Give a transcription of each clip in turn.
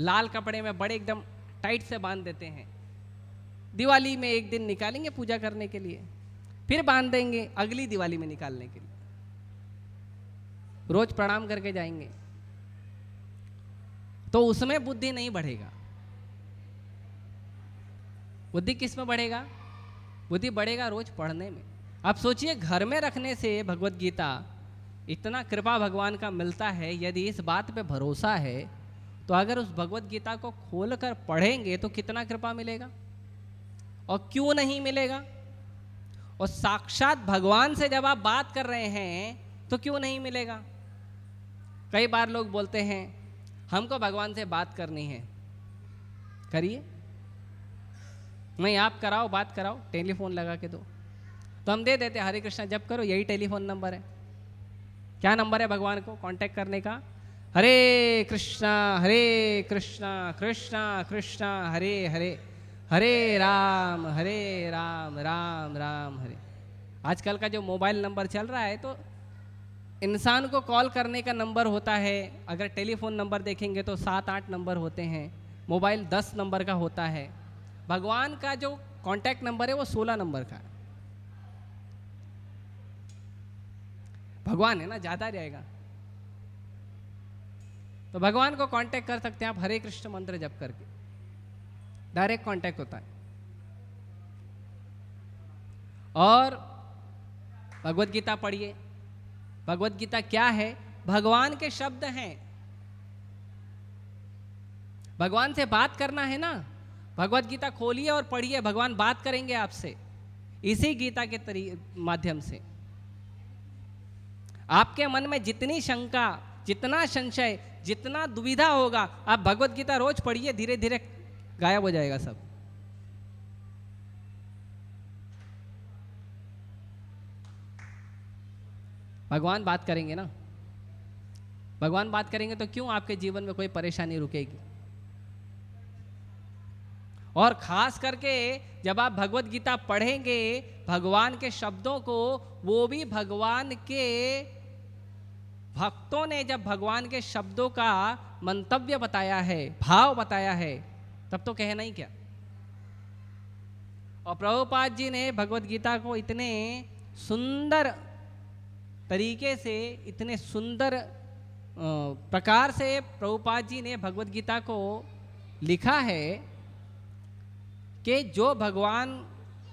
लाल कपड़े में बड़े एकदम टाइट से बांध देते हैं। दिवाली में एक दिन निकालेंगे पूजा करने के लिए, फिर बांध देंगे अगली दिवाली में निकालने के लिए, रोज प्रणाम करके जाएंगे। तो उसमें बुद्धि नहीं बढ़ेगा। बुद्धि किस में बढ़ेगा? बुद्धि बढ़ेगा रोज पढ़ने में। आप सोचिए, घर में रखने से भगवत गीता इतना कृपा भगवान का मिलता है। यदि इस बात पे भरोसा है तो अगर उस भगवत गीता को खोलकर पढ़ेंगे तो कितना कृपा मिलेगा, और क्यों नहीं मिलेगा। और साक्षात भगवान से जब आप बात कर रहे हैं तो क्यों नहीं मिलेगा। कई बार लोग बोलते हैं हमको भगवान से बात करनी है, करिए, नहीं आप कराओ, बात कराओ, टेलीफोन लगा के दो, तो हम दे देते, हरे कृष्णा जप करो, यही टेलीफोन नंबर है। क्या नंबर है भगवान को कांटेक्ट करने का? हरे कृष्णा कृष्णा कृष्णा हरे हरे, हरे राम राम राम हरे। आजकल का जो मोबाइल नंबर चल रहा है, तो इंसान को कॉल करने का नंबर होता है, अगर टेलीफोन नंबर देखेंगे तो 7-8 नंबर होते हैं, मोबाइल 10 नंबर का होता है। भगवान का जो कांटेक्ट नंबर है वो 16 नंबर का है। भगवान है ना, ज्यादा रहेगा। तो भगवान को कांटेक्ट कर सकते हैं आप हरे कृष्ण मंत्र जप करके, डायरेक्ट कांटेक्ट होता है। और भगवत गीता पढ़िए। भगवत गीता क्या है? भगवान के शब्द हैं। भगवान से बात करना है ना, भगवत गीता खोलिए और पढ़िए, भगवान बात करेंगे आपसे इसी गीता के माध्यम से। आपके मन में जितनी शंका, जितना संशय, जितना दुविधा होगा, आप भगवत गीता रोज पढ़िए, धीरे धीरे गायब हो जाएगा सब। भगवान बात करेंगे ना, भगवान बात करेंगे तो क्यों आपके जीवन में कोई परेशानी रुकेगी। और खास करके जब आप भगवत गीता पढ़ेंगे, भगवान के शब्दों को, वो भी भगवान के भक्तों ने जब भगवान के शब्दों का मंतव्य बताया है, भाव बताया है, तब तो कहना ही क्या। और प्रभुपाद जी ने भगवत गीता को इतने सुंदर तरीके से, इतने सुंदर प्रकार से प्रभुपाद जी ने भगवत गीता को लिखा है कि जो भगवान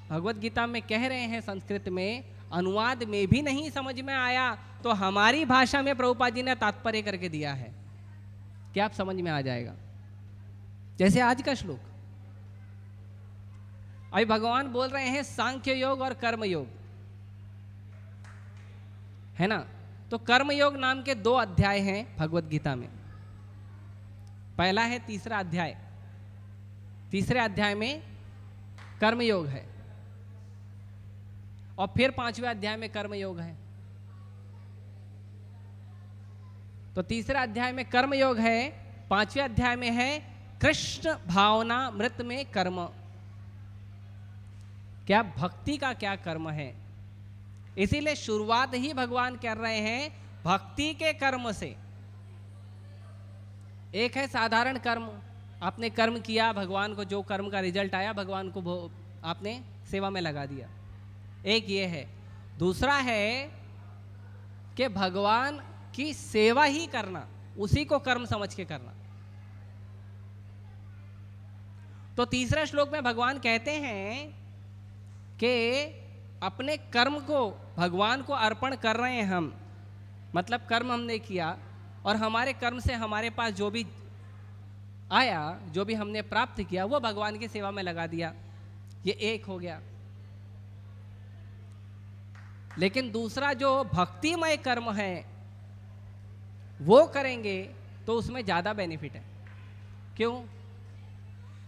भगवत गीता में कह रहे हैं संस्कृत में, अनुवाद में भी नहीं समझ में आया तो हमारी भाषा में प्रभुपाद जी ने तात्पर्य करके दिया है कि आप समझ में आ जाएगा। जैसे आज का श्लोक, अभी भगवान बोल रहे हैं सांख्य योग और कर्म योग, है ना। तो कर्म योग नाम के 2 अध्याय हैं भगवत गीता में। पहला है 3रा अध्याय, 3रे अध्याय में कर्म योग है, और फिर 5वें अध्याय में कर्म योग है। तो 3रा अध्याय में कर्म योग है, 5वें अध्याय में है कृष्ण भावना मृत में कर्म। क्या भक्ति का क्या कर्म है। इसीलिए शुरुआत ही भगवान कर रहे हैं भक्ति के कर्म से। एक है साधारण कर्म, आपने कर्म किया, भगवान को जो कर्म का रिजल्ट आया भगवान को आपने सेवा में लगा दिया, एक ये है। दूसरा है कि भगवान की सेवा ही करना, उसी को कर्म समझ के करना। तो 3रा श्लोक में भगवान कहते हैं कि अपने कर्म को भगवान को अर्पण कर रहे हैं हम, मतलब कर्म हमने किया और हमारे कर्म से हमारे पास जो भी आया, जो भी हमने प्राप्त किया, वो भगवान की सेवा में लगा दिया। ये एक हो गया। लेकिन दूसरा जो भक्तिमय कर्म है वो करेंगे तो उसमें ज़्यादा बेनिफिट है। क्यों?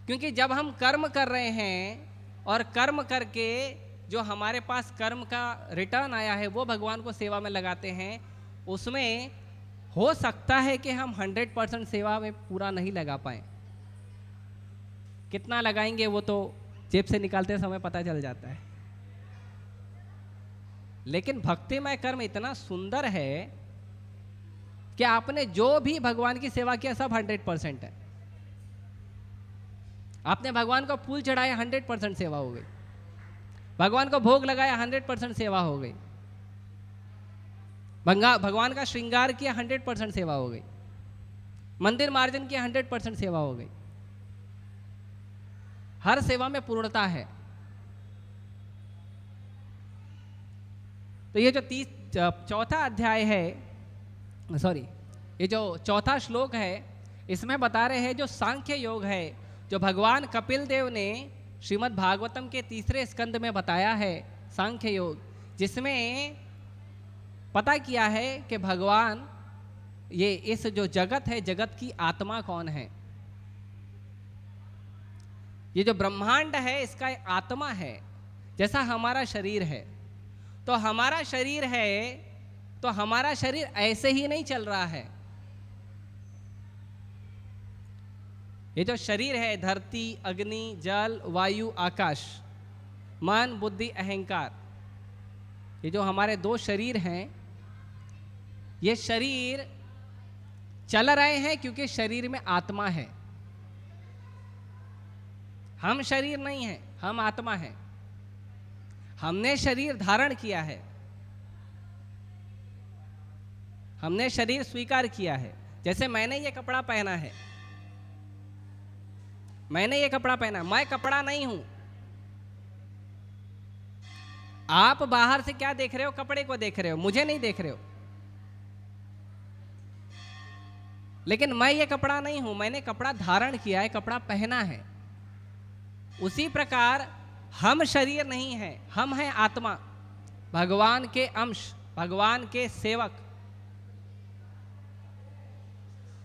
क्योंकि जब हम कर्म कर रहे हैं और कर्म करके जो हमारे पास कर्म का रिटर्न आया है वो भगवान को सेवा में लगाते हैं, उसमें हो सकता है कि हम 100% सेवा में पूरा नहीं लगा पाए। कितना लगाएंगे वो तो जेब से निकालते समय पता चल जाता है। लेकिन भक्तिमय कर्म इतना सुंदर है कि आपने जो भी भगवान की सेवा किया सब 100% है। आपने भगवान को फूल चढ़ाया, 100% सेवा हो गई। भगवान को भोग लगाया, 100% सेवा हो गई। भगवान का श्रृंगार किया, 100% सेवा हो गई। मंदिर मार्जन किया, 100% सेवा हो गई। हर सेवा में पूर्णता है। तो ये जो चौथा अध्याय है, सॉरी, ये जो चौथा श्लोक है, इसमें बता रहे हैं जो सांख्य योग है, जो भगवान कपिल देव ने श्रीमद् भागवतम के 3 स्कंद में बताया है, सांख्य योग, जिसमें पता किया है कि भगवान ये इस जो जगत है, जगत की आत्मा कौन है। ये जो ब्रह्मांड है इसका आत्मा है। जैसा हमारा शरीर है, तो हमारा शरीर है, तो हमारा शरीर ऐसे ही नहीं चल रहा है। ये जो शरीर है, धरती, अग्नि, जल, वायु, आकाश, मन, बुद्धि, अहंकार, ये जो हमारे 2 शरीर हैं, ये शरीर चल रहे हैं क्योंकि शरीर में आत्मा है। हम शरीर नहीं है, हम आत्मा है। हमने शरीर धारण किया है, हमने शरीर स्वीकार किया है। जैसे मैंने ये कपड़ा पहना है, मैंने ये कपड़ा पहना, मैं कपड़ा नहीं हूं। आप बाहर से क्या देख रहे हो? कपड़े को देख रहे हो, मुझे नहीं देख रहे हो। लेकिन मैं ये कपड़ा नहीं हूं, मैंने कपड़ा धारण किया है, कपड़ा पहना है। उसी प्रकार हम शरीर नहीं है, हम हैं आत्मा, भगवान के अंश, भगवान के सेवक।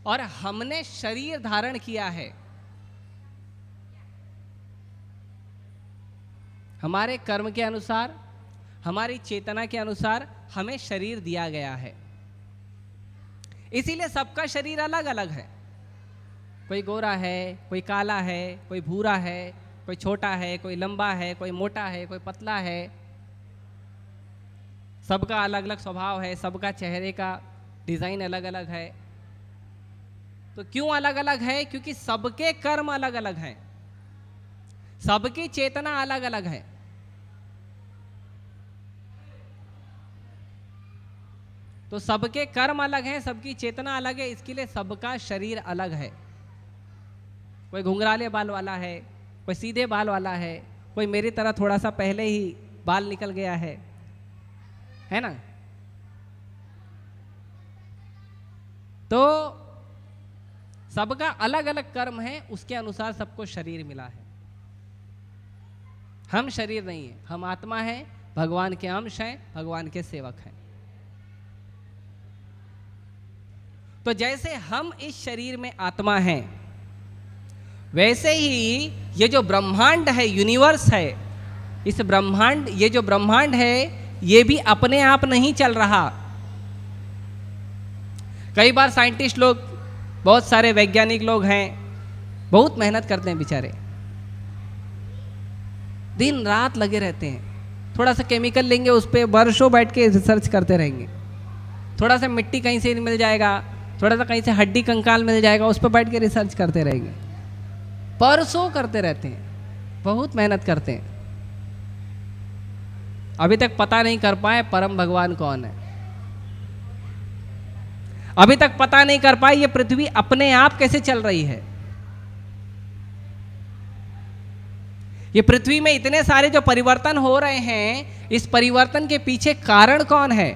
और हमने शरीर धारण किया है। हमारे कर्म के अनुसार, हमारी चेतना के अनुसार हमें शरीर दिया गया है। इसीलिए सबका शरीर अलग अलग है। कोई गोरा है, कोई काला है, कोई भूरा है, कोई छोटा है, कोई लंबा है, कोई मोटा है, कोई पतला है। सबका अलग अलग स्वभाव है, सबका चेहरे का डिज़ाइन अलग अलग है। तो क्यों अलग अलग है? क्योंकि सबके कर्म अलग अलग हैं, सबकी चेतना अलग अलग है। तो सबके कर्म अलग हैं, सबकी चेतना अलग है, इसके लिए सबका शरीर अलग है। कोई घुंघराले बाल वाला है, कोई सीधे बाल वाला है, कोई मेरी तरह थोड़ा सा पहले ही बाल निकल गया है ना। तो सबका अलग अलग कर्म है, उसके अनुसार सबको शरीर मिला है। हम शरीर नहीं है, हम आत्मा है, भगवान के अंश हैं, भगवान के सेवक हैं। तो जैसे हम इस शरीर में आत्मा हैं, वैसे ही ये जो ब्रह्मांड है, यूनिवर्स है, इस ब्रह्मांड, ये जो ब्रह्मांड है, ये भी अपने आप नहीं चल रहा। कई बार साइंटिस्ट लोग, बहुत सारे वैज्ञानिक लोग हैं, बहुत मेहनत करते हैं बेचारे, दिन रात लगे रहते हैं। थोड़ा सा केमिकल लेंगे, उस पर वर्षों बैठ के रिसर्च करते रहेंगे। थोड़ा सा मिट्टी कहीं से मिल जाएगा, थोड़ा सा कहीं से हड्डी कंकाल मिल जाएगा, उस पर बैठ के रिसर्च करते रहेंगे। परसों करते रहते हैं, बहुत मेहनत करते हैं। अभी तक पता नहीं कर पाए परम भगवान कौन है। अभी तक पता नहीं कर पाए ये पृथ्वी अपने आप कैसे चल रही है। ये पृथ्वी में इतने सारे जो परिवर्तन हो रहे हैं, इस परिवर्तन के पीछे कारण कौन है?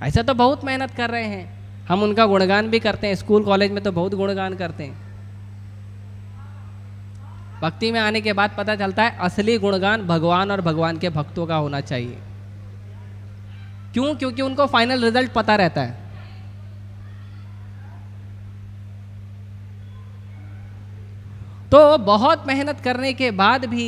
ऐसा तो बहुत मेहनत कर रहे हैं, हम उनका गुणगान भी करते हैं, स्कूल कॉलेज में तो बहुत गुणगान करते हैं। भक्ति में आने के बाद पता चलता है असली गुणगान भगवान और भगवान के भक्तों का होना चाहिए। क्यों? क्योंकि उनको फाइनल रिजल्ट पता रहता है। तो बहुत मेहनत करने के बाद भी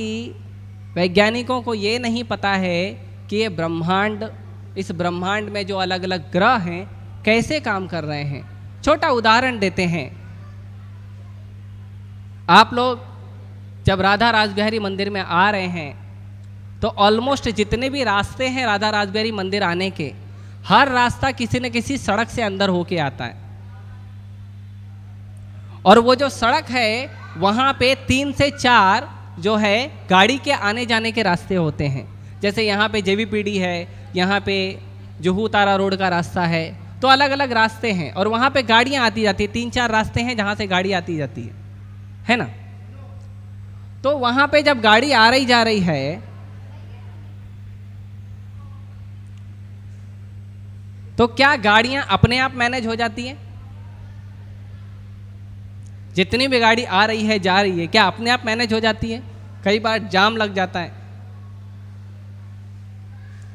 वैज्ञानिकों को ये नहीं पता है कि ये ब्रह्मांड, इस ब्रह्मांड में जो अलग अलग ग्रह हैं कैसे काम कर रहे हैं। छोटा उदाहरण देते हैं। आप लोग जब राधा रासबिहारी मंदिर में आ रहे हैं तो ऑलमोस्ट जितने भी रास्ते हैं राधा रासबिहारी मंदिर आने के, हर रास्ता किसी न किसी सड़क से अंदर होके आता है। और वो जो सड़क है वहाँ पे 3 से 4 जो है गाड़ी के आने जाने के रास्ते होते हैं। जैसे यहाँ पे जेवीपीडी है, यहाँ पे जुहू तारा रोड का रास्ता है, तो अलग अलग रास्ते हैं और वहाँ पे गाड़ियाँ आती जाती है। 3-4 रास्ते हैं जहाँ से गाड़ी आती जाती है ना। तो वहाँ पे जब गाड़ी आ रही जा रही है तो क्या गाड़ियाँ अपने आप मैनेज हो जाती हैं? जितनी भी गाड़ी आ रही है जा रही है क्या अपने आप मैनेज हो जाती है? कई बार जाम लग जाता है।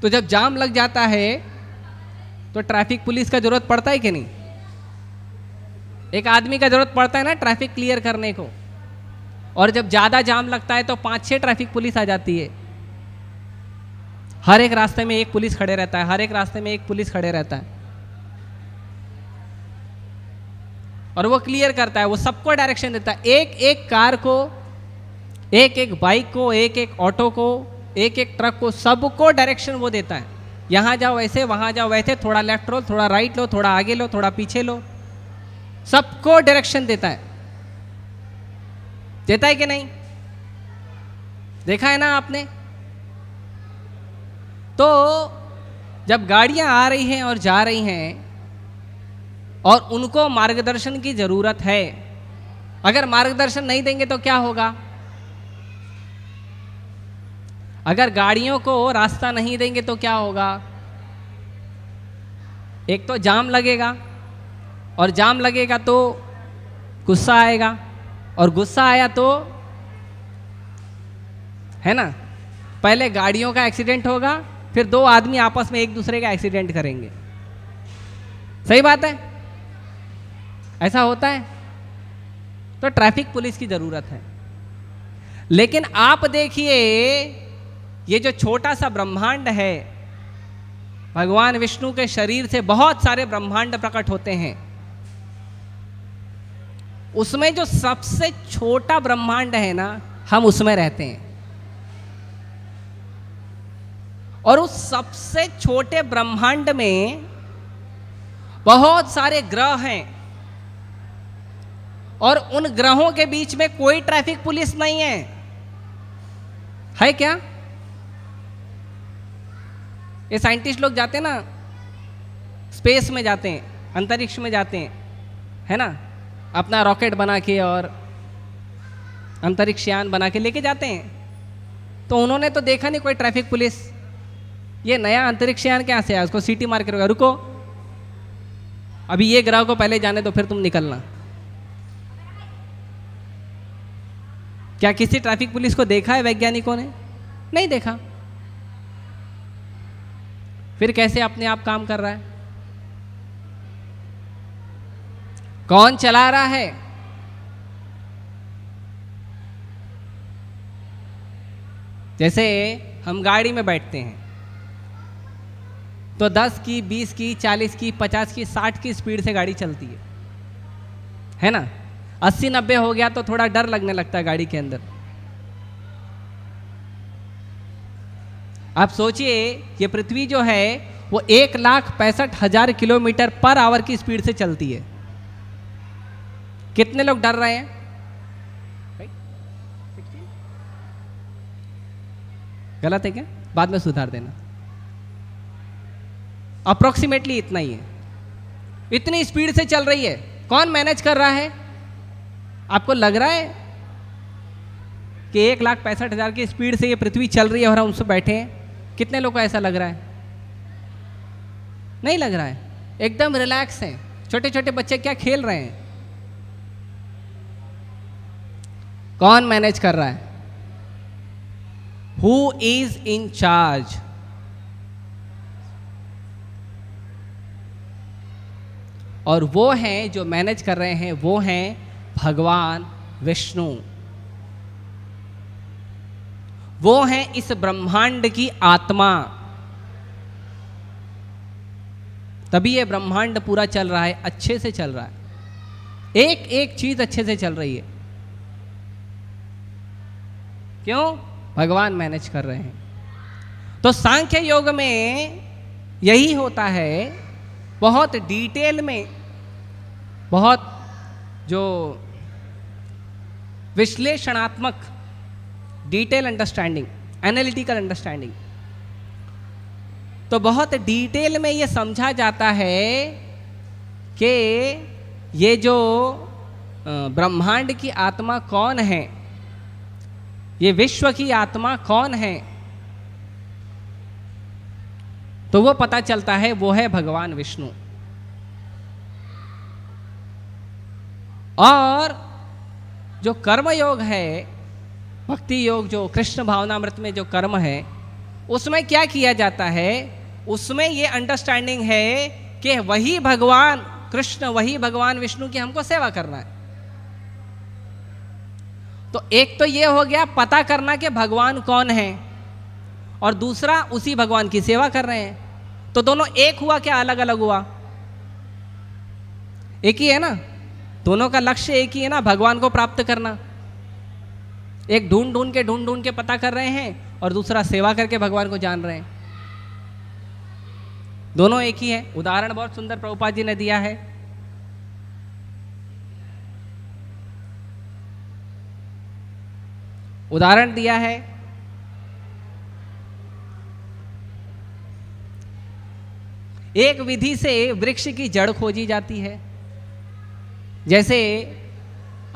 तो जब जाम लग जाता है तो ट्रैफिक पुलिस का जरूरत पड़ता है कि नहीं? एक आदमी का जरूरत पड़ता है ना ट्रैफिक क्लियर करने को। और जब ज़्यादा जाम लगता है तो 5-6 ट्रैफिक पुलिस आ जाती है। हर एक रास्ते में एक पुलिस खड़े रहता है, हर एक रास्ते में एक पुलिस खड़े रहता है और वो क्लियर करता है, वो सबको डायरेक्शन देता है। एक एक कार को, एक एक बाइक को, एक एक ऑटो को, एक एक ट्रक को, सबको डायरेक्शन वो देता है। यहाँ जाओ ऐसे, वहाँ जाओ वैसे, थोड़ा लेफ्ट लो, थोड़ा राइट लो, थोड़ा आगे लो, थोड़ा पीछे लो, सबको डायरेक्शन देता है। देता है कि नहीं? देखा है ना आपने? तो जब गाड़ियां आ रही हैं और जा रही हैं और उनको मार्गदर्शन की जरूरत है, अगर मार्गदर्शन नहीं देंगे तो क्या होगा? अगर गाड़ियों को रास्ता नहीं देंगे तो क्या होगा? एक तो जाम लगेगा और जाम लगेगा तो गुस्सा आएगा और गुस्सा आया तो है ना, पहले गाड़ियों का एक्सीडेंट होगा, फिर 2 आदमी आपस में एक दूसरे का एक्सीडेंट करेंगे। सही बात है? ऐसा होता है। तो ट्रैफिक पुलिस की जरूरत है। लेकिन आप देखिए, ये जो छोटा सा ब्रह्मांड है, भगवान विष्णु के शरीर से बहुत सारे ब्रह्मांड प्रकट होते हैं। उसमें जो सबसे छोटा ब्रह्मांड है ना, हम उसमें रहते हैं। और उस सबसे छोटे ब्रह्मांड में बहुत सारे ग्रह हैं और उन ग्रहों के बीच में कोई ट्रैफिक पुलिस नहीं है क्या? ये साइंटिस्ट लोग जाते हैं ना, स्पेस में जाते हैं, अंतरिक्ष में जाते हैं, है ना, अपना रॉकेट बना के और अंतरिक्ष यान बना के लेके जाते हैं। तो उन्होंने तो देखा नहीं कोई ट्रैफिक पुलिस। ये नया अंतरिक्ष यान क्या से आया, उसको सीटी मार के रुको, अभी ये ग्रह को पहले जाने दो, फिर तुम निकलना। क्या किसी ट्रैफिक पुलिस को देखा है वैज्ञानिकों ने? नहीं देखा। फिर कैसे अपने आप काम कर रहा है? कौन चला रहा है? जैसे हम गाड़ी में बैठते हैं तो 10 की, 20 की, 40 की, 50 की, 60 की स्पीड से गाड़ी चलती है ना। 80-90 हो गया तो थोड़ा डर लगने लगता है गाड़ी के अंदर। आप सोचिए, ये पृथ्वी जो है वो 1,65,000 किलोमीटर पर आवर की स्पीड से चलती है। कितने लोग डर रहे हैं? गलत है क्या? बाद में सुधार देना। अप्रोक्सीमेटली इतना ही है। इतनी स्पीड से चल रही है, कौन मैनेज कर रहा है? आपको लग रहा है कि 1,65,000 की स्पीड से ये पृथ्वी चल रही है और हम उसमें बैठे हैं? कितने लोग को ऐसा लग रहा है? नहीं लग रहा है, एकदम रिलैक्स है। छोटे छोटे बच्चे क्या खेल रहे हैं? कौन मैनेज कर रहा है? Who is in charge? और वो हैं जो मैनेज कर रहे हैं, वो हैं भगवान विष्णु। वो हैं इस ब्रह्मांड की आत्मा। तभी ये ब्रह्मांड पूरा चल रहा है, अच्छे से चल रहा है। एक एक चीज अच्छे से चल रही है। क्यों? भगवान मैनेज कर रहे हैं। तो सांख्य योग में यही होता है, बहुत डिटेल में, बहुत जो विश्लेषणात्मक, डिटेल अंडरस्टैंडिंग, एनालिटिकल अंडरस्टैंडिंग। तो बहुत डिटेल में ये समझा जाता है कि ये जो ब्रह्मांड की आत्मा कौन है, ये विश्व की आत्मा कौन है, तो वो पता चलता है वो है भगवान विष्णु। और जो कर्म योग है, भक्ति योग, जो कृष्ण भावनामृत में जो कर्म है, उसमें क्या किया जाता है, उसमें ये अंडरस्टैंडिंग है कि वही भगवान कृष्ण, वही भगवान विष्णु की हमको सेवा करना है। तो एक तो ये हो गया पता करना कि भगवान कौन है, और दूसरा उसी भगवान की सेवा कर रहे हैं। तो दोनों एक हुआ क्या अलग अलग हुआ? एक ही है ना, दोनों का लक्ष्य एक ही है ना, भगवान को प्राप्त करना। एक ढूंढ ढूंढ के पता कर रहे हैं, और दूसरा सेवा करके भगवान को जान रहे हैं। दोनों एक ही है। उदाहरण बहुत सुंदर प्रभुपाद जी ने दिया है। उदाहरण दिया है, एक विधि से वृक्ष की जड़ खोजी जाती है। जैसे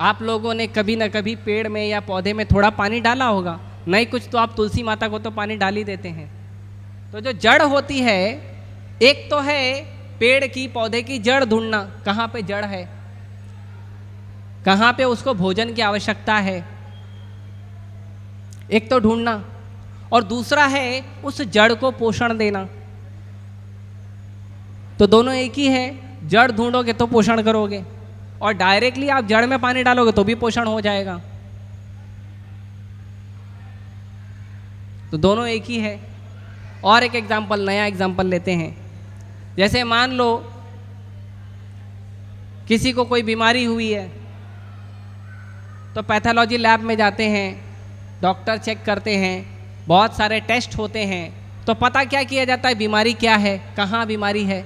आप लोगों ने कभी न कभी पेड़ में या पौधे में थोड़ा पानी डाला होगा, नहीं कुछ तो आप तुलसी माता को तो पानी डाल ही देते हैं। तो जो जड़ होती है, एक तो है पेड़ की, पौधे की जड़ ढूंढना, कहाँ पे जड़ है, कहाँ पे उसको भोजन की आवश्यकता है, एक तो ढूंढना। और दूसरा है उस जड़ को पोषण देना। तो दोनों एक ही है, जड़ ढूंढोगे तो पोषण करोगे, और डायरेक्टली आप जड़ में पानी डालोगे तो भी पोषण हो जाएगा। तो दोनों एक ही है। और एक एग्जाम्पल, नया एग्जाम्पल लेते हैं। जैसे मान लो किसी को कोई बीमारी हुई है, तो पैथोलॉजी लैब में जाते हैं, डॉक्टर चेक करते हैं, बहुत सारे टेस्ट होते हैं, तो पता क्या किया जाता है, बीमारी क्या है, कहाँ बीमारी है,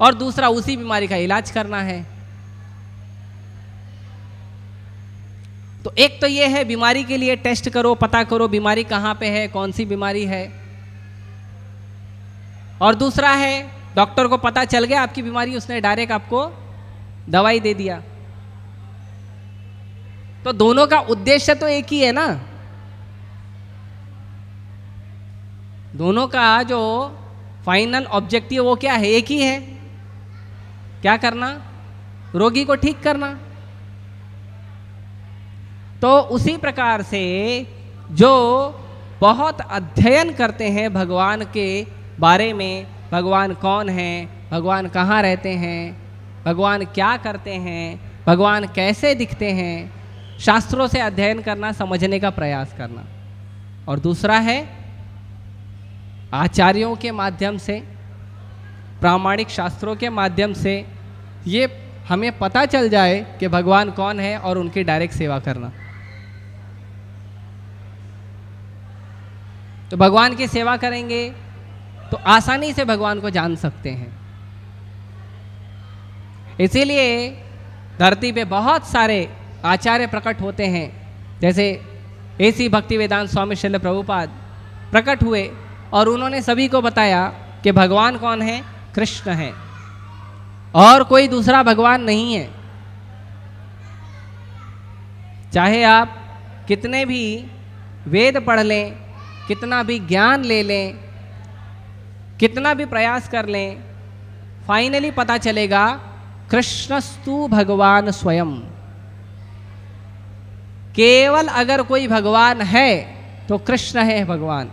और दूसरा उसी बीमारी का इलाज करना है। तो एक तो ये है बीमारी के लिए टेस्ट करो, पता करो बीमारी कहाँ पे है, कौन सी बीमारी है, और दूसरा है डॉक्टर को पता चल गया आपकी बीमारी, उसने डायरेक्ट आपको दवाई दे दिया। तो दोनों का उद्देश्य तो एक ही है ना, दोनों का जो फाइनल ऑब्जेक्टिव वो क्या है, एक ही है, क्या करना, रोगी को ठीक करना। तो उसी प्रकार से जो बहुत अध्ययन करते हैं भगवान के बारे में, भगवान कौन है, भगवान कहाँ रहते हैं, भगवान क्या करते हैं, भगवान कैसे दिखते हैं, शास्त्रों से अध्ययन करना, समझने का प्रयास करना। और दूसरा है आचार्यों के माध्यम से, प्रामाणिक शास्त्रों के माध्यम से ये हमें पता चल जाए कि भगवान कौन है, और उनकी डायरेक्ट सेवा करना। तो भगवान की सेवा करेंगे तो आसानी से भगवान को जान सकते हैं। इसीलिए धरती पे बहुत सारे आचार्य प्रकट होते हैं। जैसे ऐसी भक्ति वेदांत स्वामी श्रील प्रभुपाद प्रकट हुए, और उन्होंने सभी को बताया कि भगवान कौन है, कृष्ण है, और कोई दूसरा भगवान नहीं है। चाहे आप कितने भी वेद पढ़ लें, कितना भी ज्ञान ले लें, कितना भी प्रयास कर लें, फाइनली पता चलेगा कृष्णस्तु भगवान स्वयं। केवल अगर कोई भगवान है तो कृष्ण है भगवान।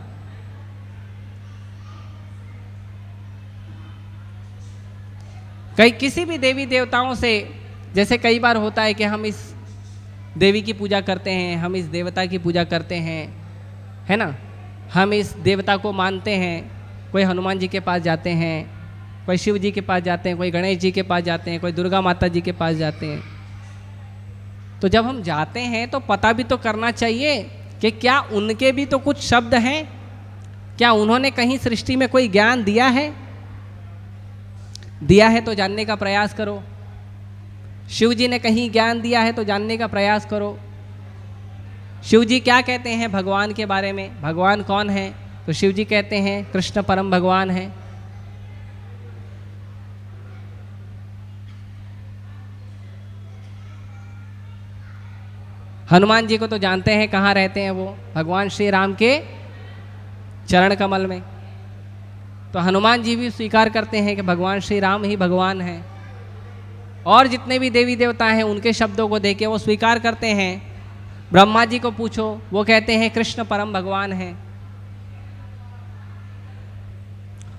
किसी भी देवी देवताओं से, जैसे कई बार होता है कि हम इस देवी की पूजा करते हैं, हम इस देवता की पूजा करते हैं, है ना, हम इस देवता को मानते हैं। कोई हनुमान जी के पास जाते हैं, कोई शिव जी के पास जाते हैं, कोई गणेश जी के पास जाते हैं, कोई दुर्गा माता जी के पास जाते हैं। तो जब हम जाते हैं तो पता भी तो करना चाहिए कि क्या उनके भी तो कुछ शब्द हैं, क्या उन्होंने कहीं सृष्टि में कोई ज्ञान दिया है? दिया है तो जानने का प्रयास करो। शिव जी ने कहीं ज्ञान दिया है तो जानने का प्रयास करो। शिव जी क्या कहते हैं भगवान के बारे में, भगवान कौन है? तो शिव जी कहते हैं कृष्ण परम भगवान है। हनुमान जी को तो जानते हैं कहाँ रहते हैं वो, भगवान श्री राम के चरण कमल में। तो हनुमान जी भी स्वीकार करते हैं कि भगवान श्री राम ही भगवान हैं। और जितने भी देवी देवता हैं उनके शब्दों को देके वो स्वीकार करते हैं। ब्रह्मा जी को पूछो, वो कहते हैं कृष्ण परम भगवान हैं।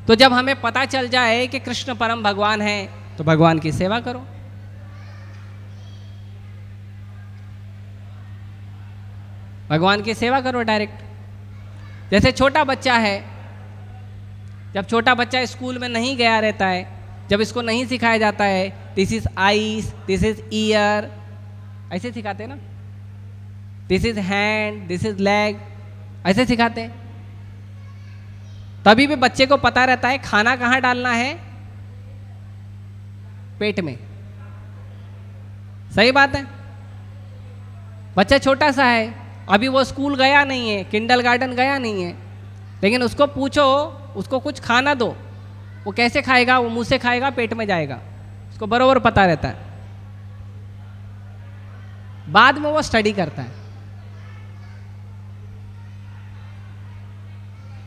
तो जब हमें पता चल जाए कि कृष्ण परम भगवान हैं तो भगवान की सेवा करो। भगवान की सेवा करो डायरेक्ट। जैसे छोटा बच्चा है, जब छोटा बच्चा स्कूल में नहीं गया रहता है, जब इसको नहीं सिखाया जाता है this is eyes, this is year, ऐसे सिखाते हैं ना, this is hand, this is leg, ऐसे सिखाते हैं। तभी भी बच्चे को पता रहता है खाना कहाँ डालना है, पेट में। सही बात है। बच्चा छोटा सा है, अभी वो स्कूल गया नहीं है, किंडरगार्टन गया नहीं है, लेकिन उसको पूछो, उसको कुछ खाना दो, वो कैसे खाएगा? वो मुंह से खाएगा, पेट में जाएगा, उसको बरोबर पता रहता है। बाद में वो स्टडी करता है।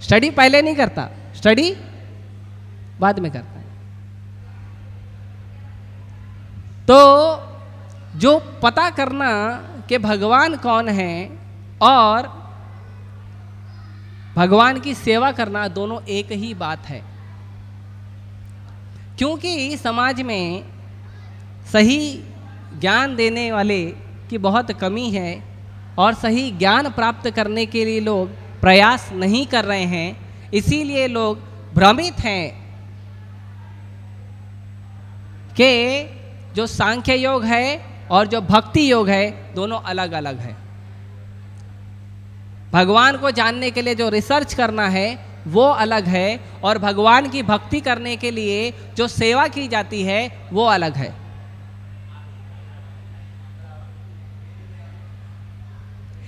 स्टडी पहले नहीं करता, स्टडी बाद में करता है। तो जो पता करना कि भगवान कौन है और भगवान की सेवा करना दोनों एक ही बात है। क्योंकि समाज में सही ज्ञान देने वाले की बहुत कमी है और सही ज्ञान प्राप्त करने के लिए लोग प्रयास नहीं कर रहे हैं, इसीलिए लोग भ्रमित हैं कि जो सांख्य योग है और जो भक्ति योग है दोनों अलग अलग है। भगवान को जानने के लिए जो रिसर्च करना है वो अलग है और भगवान की भक्ति करने के लिए जो सेवा की जाती है वो अलग है।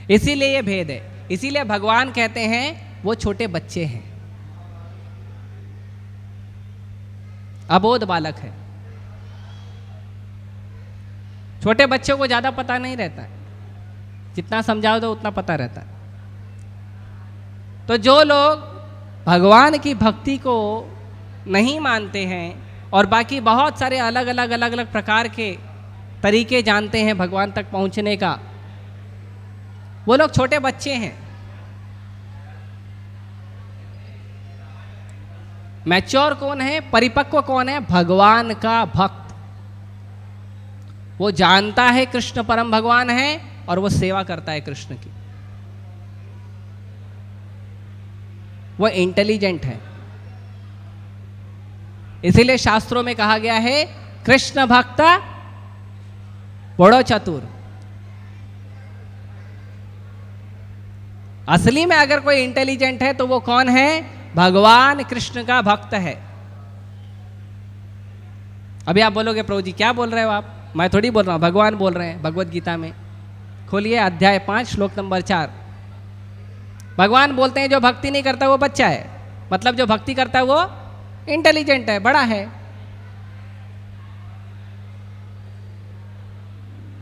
इसीलिए ये भेद है। इसीलिए भगवान कहते हैं वो छोटे बच्चे हैं, अबोध बालक है। छोटे बच्चों को ज्यादा पता नहीं रहता है, जितना समझाओ तो उतना पता रहता है। तो जो लोग भगवान की भक्ति को नहीं मानते हैं और बाकी बहुत सारे अलग अलग प्रकार के तरीके जानते हैं भगवान तक पहुंचने का, वो लोग छोटे बच्चे हैं। मैच्योर कौन है, परिपक्व कौन है? भगवान का भक्त। वो जानता है कृष्ण परम भगवान है और वो सेवा करता है कृष्ण की। वो इंटेलिजेंट है। इसीलिए शास्त्रों में कहा गया है कृष्ण भक्त बड़ो चतुर। असली में अगर कोई इंटेलिजेंट है तो वो कौन है? भगवान कृष्ण का भक्त है। अभी आप बोलोगे प्रभु जी क्या बोल रहे हो आप? मैं थोड़ी बोल रहा हूं, भगवान बोल रहे हैं भगवत गीता में। खोलिए अध्याय 5 श्लोक नंबर 4। भगवान बोलते हैं जो भक्ति नहीं करता वो बच्चा है, मतलब जो भक्ति करता है वो इंटेलिजेंट है, बड़ा है।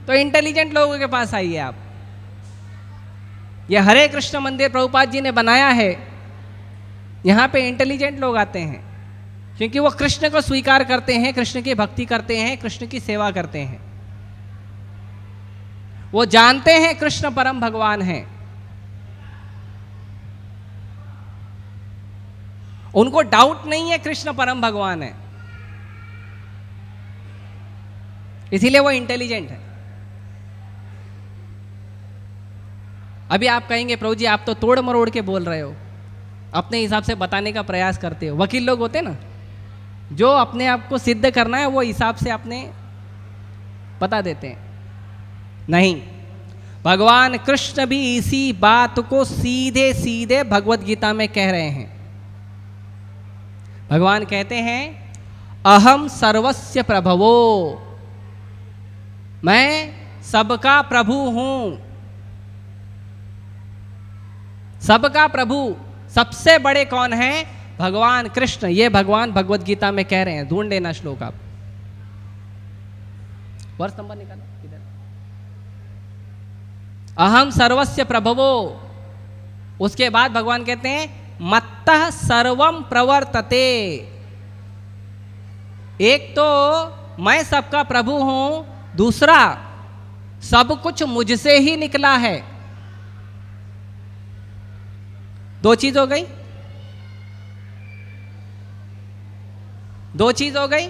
तो इंटेलिजेंट लोगों के पास आइए आप। ये हरे कृष्ण मंदिर प्रभुपाद जी ने बनाया है, यहाँ पे इंटेलिजेंट लोग आते हैं क्योंकि वो कृष्ण को स्वीकार करते हैं, कृष्ण की भक्ति करते हैं, कृष्ण की सेवा करते हैं। वो जानते हैं कृष्ण परम भगवान हैं। उनको डाउट नहीं है कृष्ण परम भगवान है, इसीलिए वो इंटेलिजेंट है। अभी आप कहेंगे प्रभु जी आप तो तोड़ मरोड़ के बोल रहे हो, अपने हिसाब से बताने का प्रयास करते हो। वकील लोग होते ना, जो अपने आप को सिद्ध करना है वो हिसाब से अपने बता देते हैं। नहीं, भगवान कृष्ण भी इसी बात को सीधे सीधे भगवत गीता में कह रहे हैं। भगवान कहते हैं अहम सर्वस्य प्रभवो। मैं सबका प्रभु हूं। सबका प्रभु सबसे बड़े कौन हैं? भगवान कृष्ण। ये भगवान भगवत गीता में कह रहे हैं। ढूंढ लेना श्लोक आप, वर्ष नंबर निकालो इधर। अहम सर्वस्य प्रभवो। उसके बाद भगवान कहते हैं मत्तः सर्वम प्रवर्तते। एक तो मैं सबका प्रभु हूं, दूसरा सब कुछ मुझसे ही निकला है। दो चीज हो गई, दो चीज हो गई।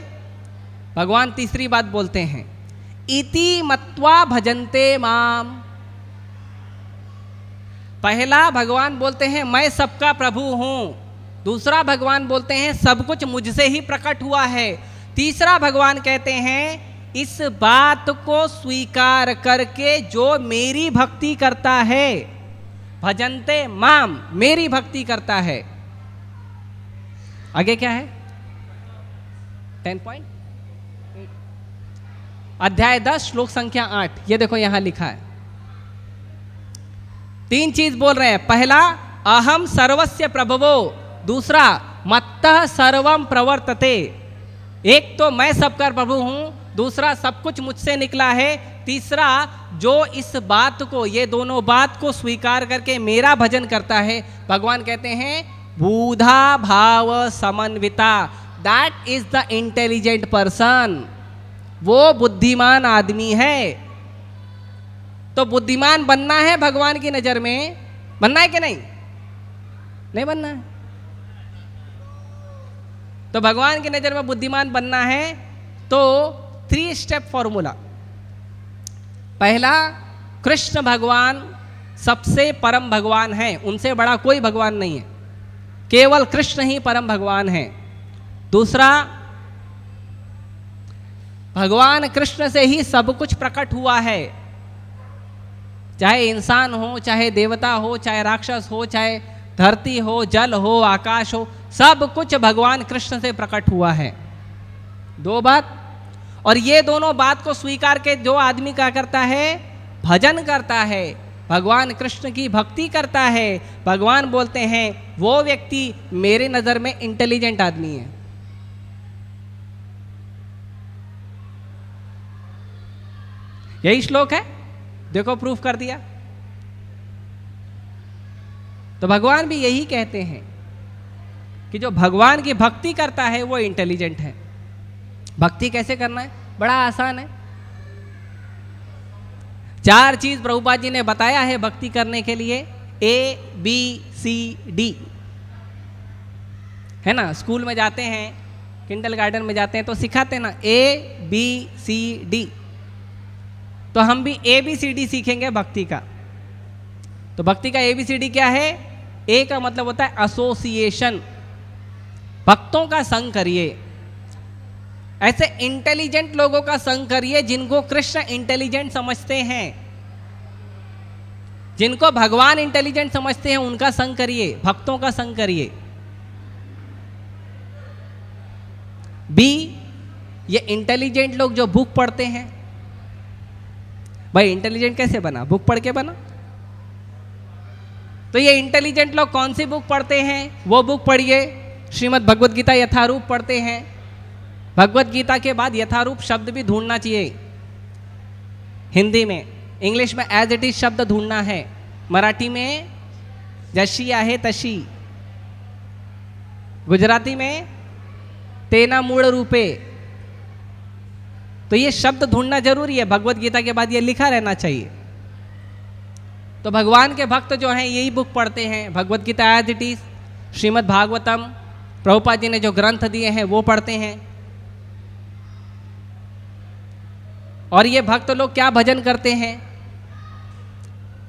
भगवान तीसरी बात बोलते हैं इति मत्वा भजन्ते माम। पहला भगवान बोलते हैं मैं सबका प्रभु हूं, दूसरा भगवान बोलते हैं सब कुछ मुझसे ही प्रकट हुआ है, तीसरा भगवान कहते हैं इस बात को स्वीकार करके जो मेरी भक्ति करता है, भजन्ते माम, मेरी भक्ति करता है। आगे क्या है? 10 पॉइंट, अध्याय 10 श्लोक संख्या 8। ये देखो यहां लिखा है, तीन चीज बोल रहे हैं। पहला अहम सर्वस्य प्रभवो, दूसरा मत्तः सर्वम प्रवर्तते। एक तो मैं सबका प्रभु हूं, दूसरा सब कुछ मुझसे निकला है, तीसरा जो इस बात को, ये दोनों बात को स्वीकार करके मेरा भजन करता है, भगवान कहते हैं बूधा भाव समन्विता, that is the intelligent person. वो बुद्धिमान आदमी है। तो बुद्धिमान बनना है भगवान की नजर में, बनना है कि नहीं? नहीं बनना है। तो भगवान की नजर में बुद्धिमान बनना है तो 3 स्टेप फॉर्मूला। पहला, कृष्ण भगवान सबसे परम भगवान है, उनसे बड़ा कोई भगवान नहीं है, केवल कृष्ण ही परम भगवान है। दूसरा, भगवान कृष्ण से ही सब कुछ प्रकट हुआ है, चाहे इंसान हो, चाहे देवता हो, चाहे राक्षस हो, चाहे धरती हो, जल हो, आकाश हो, सब कुछ भगवान कृष्ण से प्रकट हुआ है। 2 बात। और ये दोनों बात को स्वीकार के जो आदमी क्या करता है? भजन करता है, भगवान कृष्ण की भक्ति करता है, भगवान बोलते हैं वो व्यक्ति मेरे नजर में इंटेलिजेंट आदमी है। यही श्लोक है, देखो प्रूफ कर दिया। तो भगवान भी यही कहते हैं कि जो भगवान की भक्ति करता है वो इंटेलिजेंट है। भक्ति कैसे करना है? बड़ा आसान है। 4 चीज प्रभुपाद जी ने बताया है भक्ति करने के लिए, ABCD, है ना? स्कूल में जाते हैं, किंडल गार्डन में जाते हैं तो सिखाते हैं ना ABCD। तो हम भी ABCD सीखेंगे भक्ति का। तो भक्ति का ABCD क्या है? A का मतलब होता है एसोसिएशन, भक्तों का संग करिए। ऐसे इंटेलिजेंट लोगों का संग करिए जिनको कृष्ण इंटेलिजेंट समझते हैं, जिनको भगवान इंटेलिजेंट समझते हैं उनका संग करिए, भक्तों का संग करिए। B, ये इंटेलिजेंट लोग जो बुक पढ़ते हैं। भाई इंटेलिजेंट कैसे बना? बुक पढ़ के बना। तो ये इंटेलिजेंट लोग कौन सी बुक पढ़ते हैं? वो बुक पढ़िए, श्रीमद् भगवत गीता यथारूप पढ़ते हैं। भगवत गीता के बाद यथारूप शब्द भी ढूंढना चाहिए हिंदी में, इंग्लिश में एज इट इज शब्द ढूंढना है, मराठी में जशी आहे तशी, गुजराती में तेना मूल रूपे। तो ये शब्द ढूंढना जरूरी है, भगवत गीता के बाद ये लिखा रहना चाहिए। तो भगवान के भक्त जो हैं यही बुक पढ़ते हैं, Bhagavad Gita as it is, Srimad Bhagavatam, Prabhupada ji ने जो ग्रंथ दिए हैं वो पढ़ते हैं। और ये भक्त लोग क्या भजन करते हैं?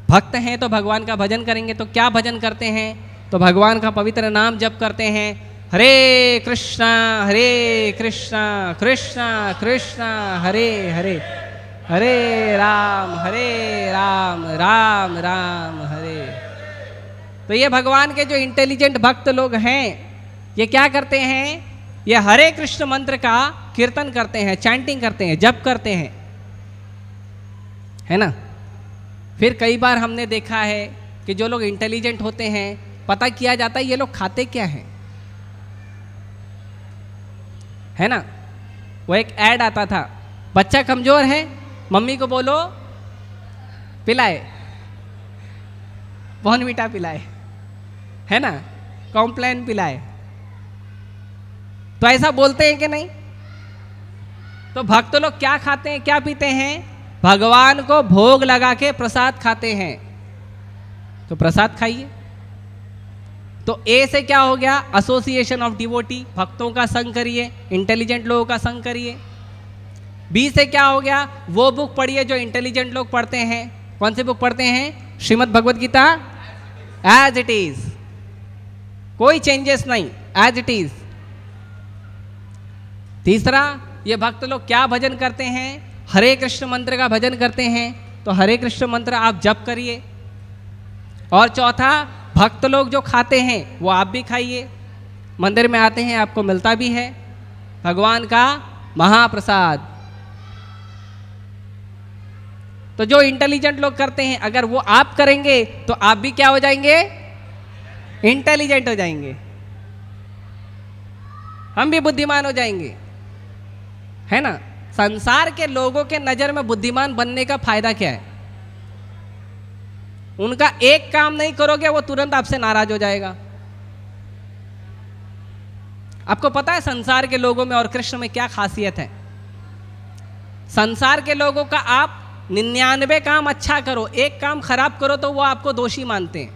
भक्त हैं तो भगवान का भजन करेंगे, तो क्या भजन करते हैं? तो भगवान का पवित्र नाम जप करते हैं, हरे कृष्णा कृष्णा कृष्णा हरे हरे, हरे राम राम राम हरे। तो ये भगवान के जो इंटेलिजेंट भक्त लोग हैं ये क्या करते हैं? ये हरे कृष्ण मंत्र का कीर्तन करते हैं, चैंटिंग करते हैं, जप करते हैं। है ना। फिर कई बार हमने देखा है कि जो लोग इंटेलिजेंट होते हैं, पता किया जाता है ये लोग खाते क्या हैं, है ना। वो एक ऐड आता था, बच्चा कमजोर है, मम्मी को बोलो पिलाए, बॉर्नवीटा पिलाए, है ना, कॉम्प्लेन पिलाए। तो ऐसा बोलते हैं कि नहीं। तो भक्त लोग क्या खाते हैं, क्या पीते हैं, भगवान को भोग लगा के प्रसाद खाते हैं। तो प्रसाद खाइए। तो ए से क्या हो गया, एसोसिएशन ऑफ डिवोटी, भक्तों का संग करिए, इंटेलिजेंट लोगों का संग करिए। बी से क्या हो गया, वो बुक पढ़िए जो इंटेलिजेंट लोग पढ़ते हैं। कौन सी बुक पढ़ते हैं, Shrimad Bhagavad Gita as it is, कोई चेंजेस नहीं, एज इट इज। तीसरा, ये भक्त लोग क्या भजन करते हैं, हरे कृष्ण मंत्र का भजन करते हैं। तो हरे कृष्ण मंत्र आप जप करिए। और चौथा, भक्त लोग जो खाते हैं वो आप भी खाइए। मंदिर में आते हैं, आपको मिलता भी है भगवान का महाप्रसाद। तो जो इंटेलिजेंट लोग करते हैं, अगर वो आप करेंगे तो आप भी क्या हो जाएंगे, इंटेलिजेंट हो जाएंगे, हम भी बुद्धिमान हो जाएंगे, है ना। संसार के लोगों के नजर में बुद्धिमान बनने का फायदा क्या है, उनका एक काम नहीं करोगे वो तुरंत आपसे नाराज हो जाएगा। आपको पता है संसार के लोगों में और कृष्ण में क्या खासियत है। संसार के लोगों का आप 99 काम अच्छा करो, एक काम खराब करो तो वो आपको दोषी मानते हैं।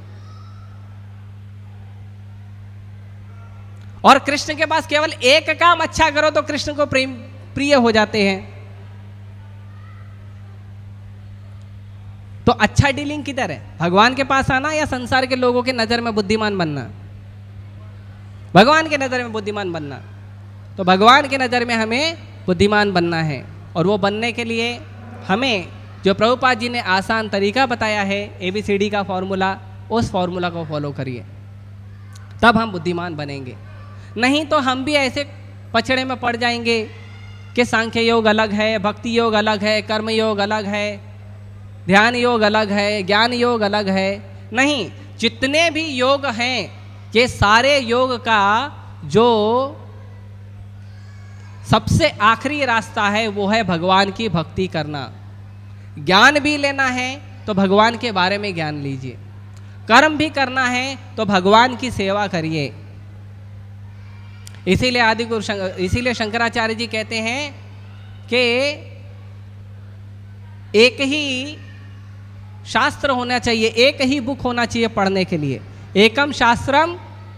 और कृष्ण के पास केवल एक काम अच्छा करो तो कृष्ण को प्रिय हो जाते हैं। तो अच्छा डीलिंग किधर है, भगवान के पास आना या संसार के लोगों के नजर में बुद्धिमान बनना, भगवान के नजर में बुद्धिमान बनना। तो भगवान के नजर में हमें बुद्धिमान बनना है, और वो बनने के लिए हमें जो प्रभुपाद जी ने आसान तरीका बताया है, ABCD का फॉर्मूला, उस फॉर्मूला को फॉलो करिए, तब हम बुद्धिमान बनेंगे। नहीं तो हम भी ऐसे पछड़े में पड़ जाएंगे कि सांख्य योग अलग है, भक्ति योग अलग है, कर्म योग अलग है, ध्यान योग अलग है, ज्ञान योग अलग है। नहीं, जितने भी योग हैं, ये सारे योग का जो सबसे आखिरी रास्ता है वो है भगवान की भक्ति करना। ज्ञान भी लेना है तो भगवान के बारे में ज्ञान लीजिए, कर्म भी करना है तो भगवान की सेवा करिए। इसीलिए शंकराचार्य जी कहते हैं कि एक ही शास्त्र होना चाहिए, एक ही बुक होना चाहिए पढ़ने के लिए। एकम शास्त्रम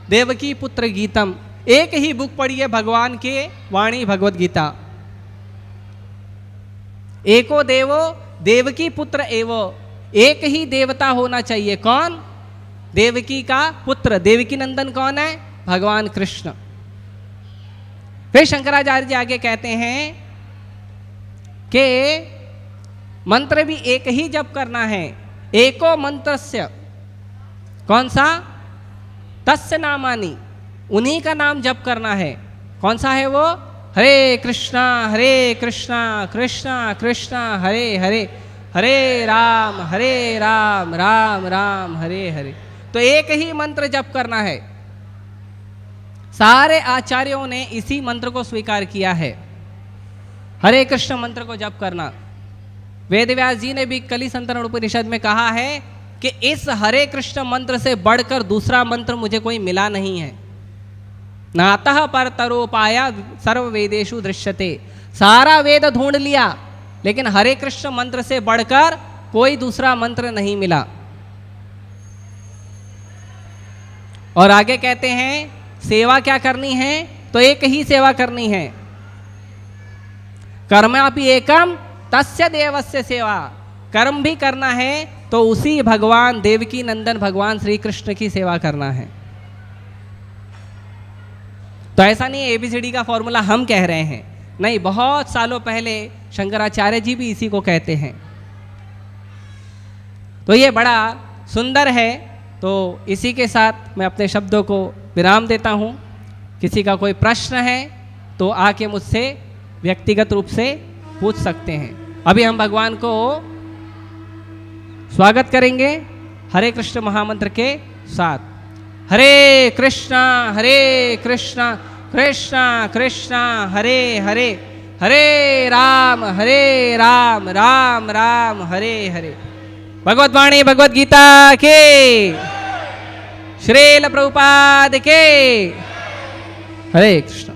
देवकी पुत्र गीतम, एक ही बुक पढ़िए भगवान के वाणी भगवद गीता। एको देवो देवकी पुत्र एवो, एक ही देवता होना चाहिए। कौन, देवकी का पुत्र, देवकी नंदन कौन है, भगवान कृष्ण। फिर शंकराचार्य जी आगे कहते हैं कि मंत्र भी एक ही जप करना है। एको मंत्रस्य, कौन सा, तस्य नामानि, उन्हीं का नाम जप करना है। कौन सा है वो, हरे कृष्णा कृष्णा कृष्णा हरे हरे, हरे राम राम राम हरे हरे। तो एक ही मंत्र जप करना है। सारे आचार्यों ने इसी मंत्र को स्वीकार किया है, हरे कृष्ण मंत्र को जप करना। वेदव्यास जी ने भी कलि संतरण उपनिषद में कहा है कि इस हरे कृष्ण मंत्र से बढ़कर दूसरा मंत्र मुझे कोई मिला नहीं है। नातः परतरोपाया सर्व वेदेषु दृश्यते, सारा वेद ढूंढ लिया लेकिन हरे कृष्ण मंत्र से बढ़कर कोई दूसरा मंत्र नहीं मिला। और आगे कहते हैं सेवा क्या करनी है, तो एक ही सेवा करनी है। कर्मापि एकम तस्य देवस्य सेवा, कर्म भी करना है तो उसी भगवान देवकी नंदन भगवान श्री कृष्ण की सेवा करना है। तो ऐसा नहीं ABCD का फॉर्मूला हम कह रहे हैं, नहीं, बहुत सालों पहले शंकराचार्य जी भी इसी को कहते हैं। तो ये बड़ा सुंदर है। तो इसी के साथ मैं अपने शब्दों को विराम देता हूँ। किसी का कोई प्रश्न है तो आके मुझसे व्यक्तिगत रूप से पूछ सकते हैं। अभी हम भगवान को स्वागत करेंगे हरे कृष्ण महामंत्र के साथ। हरे कृष्णा कृष्णा कृष्णा हरे हरे, हरे राम राम राम हरे हरे। भगवत वाणी भगवत गीता के, श्रील प्रभुपाद के। हरे कृष्ण।